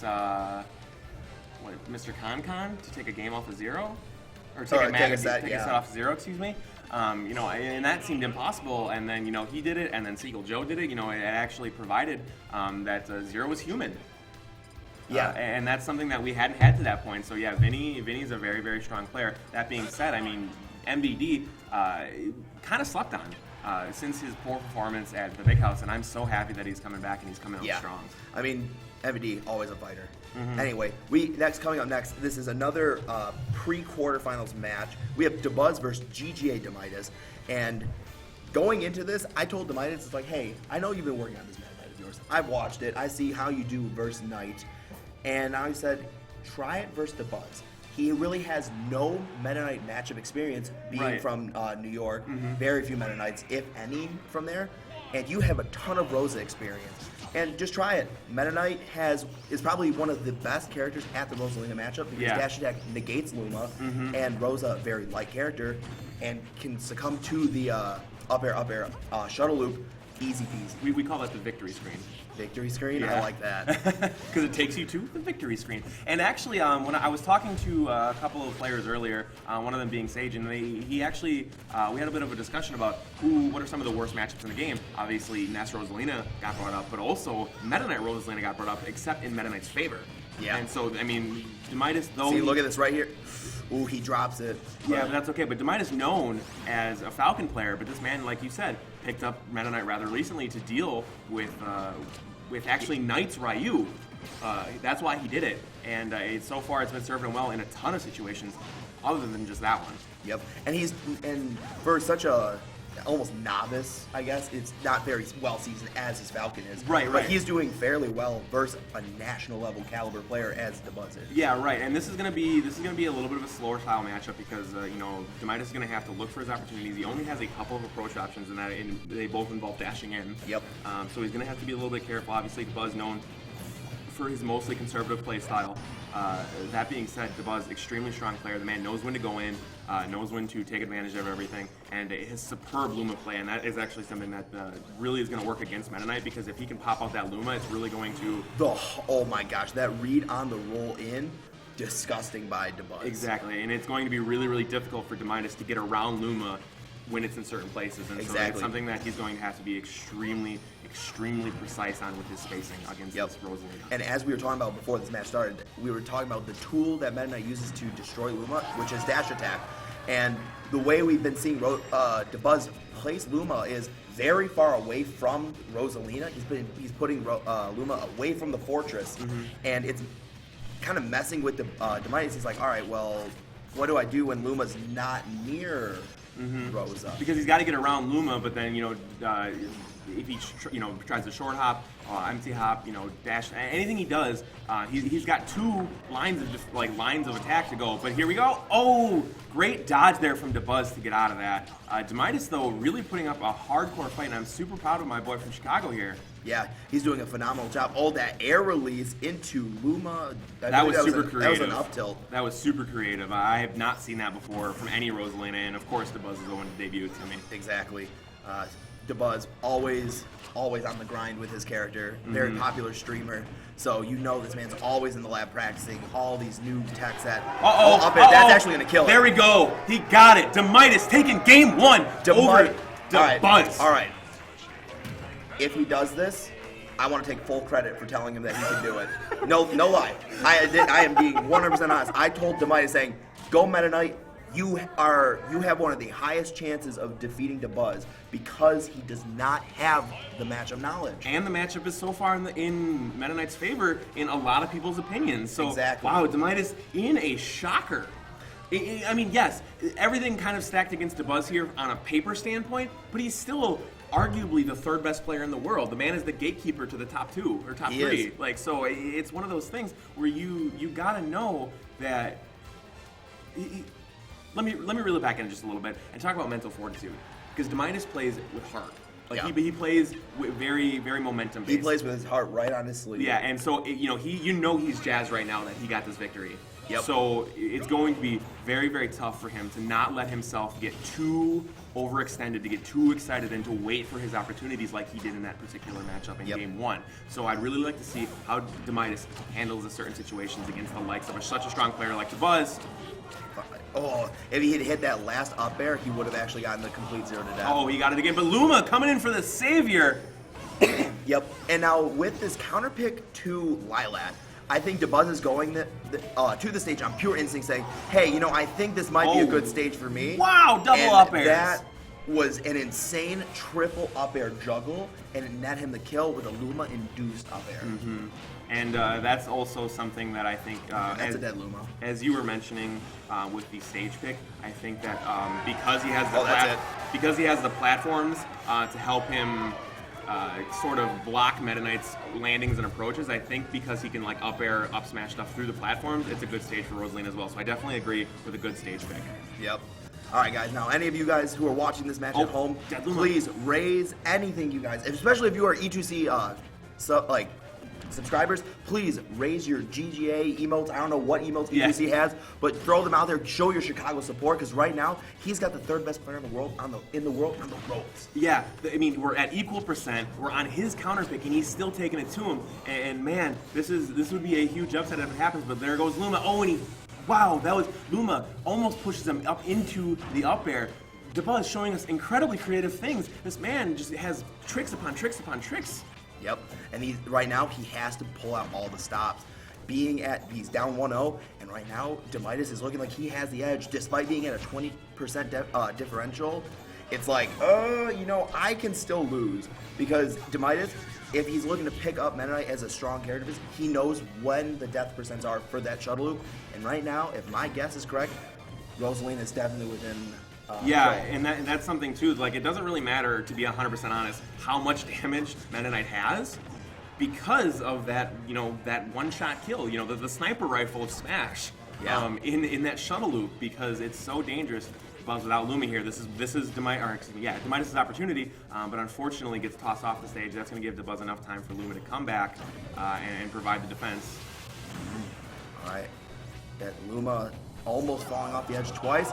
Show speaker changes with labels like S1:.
S1: attacks Mr. Con to take a game off of 0, or take a set off of 0. Excuse me. And that seemed impossible. And then he did it, and then Seagull Joe did it. It actually provided that 0 was human.
S2: Yeah,
S1: and that's something that we hadn't had to that point. So yeah, Vinny's a very, very strong player. That being said, I mean, MVD kind of slept on since his poor performance at the Big House, and I'm so happy that he's coming back and he's coming out strong.
S2: I mean, MVD, always a fighter. Anyway, coming up next, this is another pre-quarterfinals match. We have Dabuz versus GGA.Demitus, and going into this, I told Demitus, it's like, hey, I know you've been working on this Metaknight of yours. I've watched it. I see how you do versus Knight, and I said, try it versus Dabuz. He really has no Meta Knight matchup experience, being from New York. Very few Meta Knights, if any, from there. And you have a ton of Rosa experience. And just try it. Meta Knight is probably one of the best characters at the Rosalina matchup because dash attack negates Luma, and Rosa, very light character, and can succumb to the up air shuttle loop, easy peasy.
S1: We call that the victory screen.
S2: Victory screen? I like that.
S1: Because it takes you to the victory screen. And actually, when I was talking to a couple of players earlier, one of them being Sage, and he actually, we had a bit of a discussion about what are some of the worst matchups in the game. Obviously, Ness Rosalina got brought up, but also Meta Knight Rosalina got brought up, except in Meta Knight's favor.
S2: Yeah.
S1: And so, I mean, Demitus, though...
S2: See, look at this right here. Ooh, he drops it.
S1: Yeah, but that's okay. But Demitus known as a Falcon player, but this man, like you said, picked up Meta Knight rather recently to deal with actually Knight's Ryu. That's why he did it. And so far it's been serving him well in a ton of situations other than just that one.
S2: Yep. And for such a almost novice, I guess, it's not very well seasoned as his Falcon is.
S1: Right.
S2: But he's doing fairly well versus a national level caliber player as Dabuz is.
S1: Yeah, right. And this is gonna be a little bit of a slower style matchup because Demitus is gonna have to look for his opportunities. He only has a couple of approach options, and they both involve dashing in.
S2: Yep.
S1: So he's gonna have to be a little bit careful. Obviously, Dabuz known for his mostly conservative play style. That being said, Dabuz, extremely strong player. The man knows when to go in, knows when to take advantage of everything, and his superb Luma play, and that is actually something that really is going to work against Meta Knight, because if he can pop out that Luma, it's really going to...
S2: Oh my gosh, that read on the roll in, disgusting by Dabuz.
S1: Exactly, and it's going to be really, really difficult for Demitus to get around Luma when it's in certain places, and so it's something that he's going to have to be extremely precise on with his spacing against this Rosalina.
S2: And as we were talking about before this match started, we were talking about the tool that Meta Knight uses to destroy Luma, which is dash attack. And the way we've been seeing Dabuz place Luma is very far away from Rosalina. He's putting Luma away from the fortress, and it's kind of messing with the Demitus. He's like, all right, well, what do I do when Luma's not near Rosa?
S1: Because he's got to get around Luma, but then if he tries to short hop, empty hop, dash, anything he does, he's got two lines of lines of attack to go. But here we go. Oh, great dodge there from Dabuz to get out of that. Demitus, though, really putting up a hardcore fight, and I'm super proud of my boy from Chicago here.
S2: Yeah, he's doing a phenomenal job. All that air release into Luma.
S1: That was super creative.
S2: That was an up tilt.
S1: That was super creative. I have not seen that before from any Rosalina, and of course Dabuz is going to debut to me.
S2: Exactly. Dabuz always on the grind with his character. Very popular streamer. So this man's always in the lab practicing all these new techs that up air. That's actually gonna kill him.
S1: There we go. He got it. Demitus taking game one over Dabuz.
S2: All right. If he does this, I want to take full credit for telling him that he can do it. No lie. I am being 100% honest. I told Demitus saying, go Meta Knight. You have one of the highest chances of defeating Dabuz because he does not have the matchup knowledge.
S1: And the matchup is so far in Meta Knight's favor in a lot of people's opinions. So wow, Demitus in a shocker. I mean, yes, everything kind of stacked against Dabuz here on a paper standpoint, but he's still arguably the third best player in the world. The man is the gatekeeper to the top two or top three. So it's one of those things where you gotta know that. Let me reel it back in just a little bit and talk about mental fortitude, because Demitus plays with heart. He plays with very, very momentum based.
S2: He plays with his heart right on his sleeve.
S1: Yeah, and so he's jazzed right now that he got this victory.
S2: Yep.
S1: So it's going to be very, very tough for him to not let himself get too overextended, to get too excited, and to wait for his opportunities like he did in that particular matchup in Game 1. So I'd really like to see how Demitus handles the certain situations against the likes of such a strong player like Dabuz.
S2: Oh, if he had hit that last up air, he would have actually gotten the complete 0 to death.
S1: Oh, he got it again. But Luma coming in for the savior.
S2: Yep. And now with this counter pick to Lilat, I think Dabuz is going to the stage on pure instinct saying, hey, you know, I think this might be a good stage for me.
S1: Wow, double up airs.
S2: That was an insane triple up air juggle, and it net him the kill with a Luma-induced up air.
S1: Mm-hmm. And that's also something that I think,
S2: that's a dead Luma.
S1: As you were mentioning with the stage pick, I think that because he has the platforms to help him sort of block Meta Knight's landings and approaches, I think because he can like up air, up smash stuff through the platforms, it's a good stage for Rosalina as well. So I definitely agree with a good stage pick.
S2: Yep. All right, guys. Now, any of you guys who are watching this match at home, please raise anything, you guys, especially if you are E2C subscribers. Please raise your GGA emotes. I don't know what emotes E2C has, but throw them out there. Show your Chicago support, because right now he's got the third best player in the world on the ropes.
S1: Yeah, I mean we're at equal percent. We're on his counter pick, and he's still taking it to him. And man, this would be a huge upset if it happens. But there goes Luma. Oh, and that was Luma almost pushes him up into the up air. Dabuz showing us incredibly creative things. This man just has tricks upon tricks upon tricks.
S2: Yep, and right now he has to pull out all the stops. He's down 1-0, and right now Demitus is looking like he has the edge despite being at a 20% differential. It's like, you know, I can still lose, because Demitus, if he's looking to pick up Meta Knight as a strong character, he knows when the death percents are for that shuttle loop. And right now, if my guess is correct, Rosalina is definitely within.
S1: And that's something too. Like, it doesn't really matter, to be 100% honest, how much damage Meta Knight has, because of that, you know, that one-shot kill. You know, the sniper rifle of Smash. In that shuttle loop, because it's so dangerous. But without Luma here, this is Demitus' opportunity, but unfortunately gets tossed off the stage. That's going to give Dabuz enough time for Luma to come back and provide the defense.
S2: All right, that Luma almost falling off the edge twice.